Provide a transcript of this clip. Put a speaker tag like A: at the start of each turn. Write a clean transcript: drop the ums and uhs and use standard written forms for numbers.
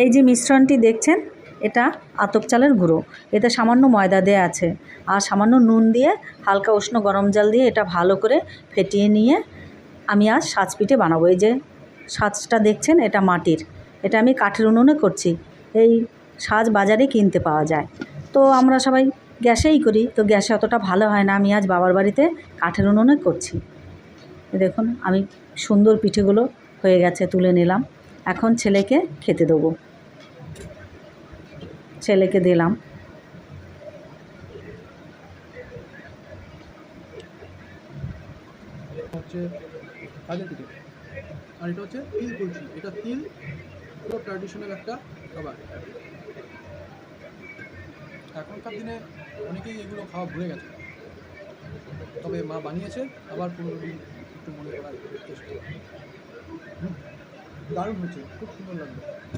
A: এই যে মিশ্রণটি দেখছেন, এটা আতপ চালের গুঁড়ো, এতে সামান্য ময়দা দেয়া আছে আর সামান্য নুন দিয়ে হালকা উষ্ণ গরম জল দিয়ে এটা ভালো করে ফেটিয়ে নিয়ে আমি আজ সাজ পিঠে বানাবো। এই যে সাজটা দেখছেন, এটা মাটির, এটা আমি কাঠের উনুনে করছি। এই সাজ বাজারে কিনতে পাওয়া যায়, তো আমরা সবাই গ্যাসেই করি, তো গ্যাসে অতটা ভালো হয় না। আমি আজ বাবার বাড়িতে কাঠের উনুনে করছি। দেখুন আমি সুন্দর পিঠেগুলো হয়ে গেছে, তুলে নিলাম। এখন ছেলেকে খেতে দেবো, ছেলেকে দিলাম।
B: হচ্ছে কাজের পিঠে, আর এটা হচ্ছে তিল কুলচি। এটা তিল পুরো ট্র্যাডিশনাল একটা খাবার। এখনকার দিনে অনেকেই এগুলো খাওয়া ভুলে গেছে, তবে মা বানিয়েছে আবার পুরোনো দিন একটু মনে করার চেষ্টা। দারুণ হচ্ছে, খুব সুন্দর লাগলো।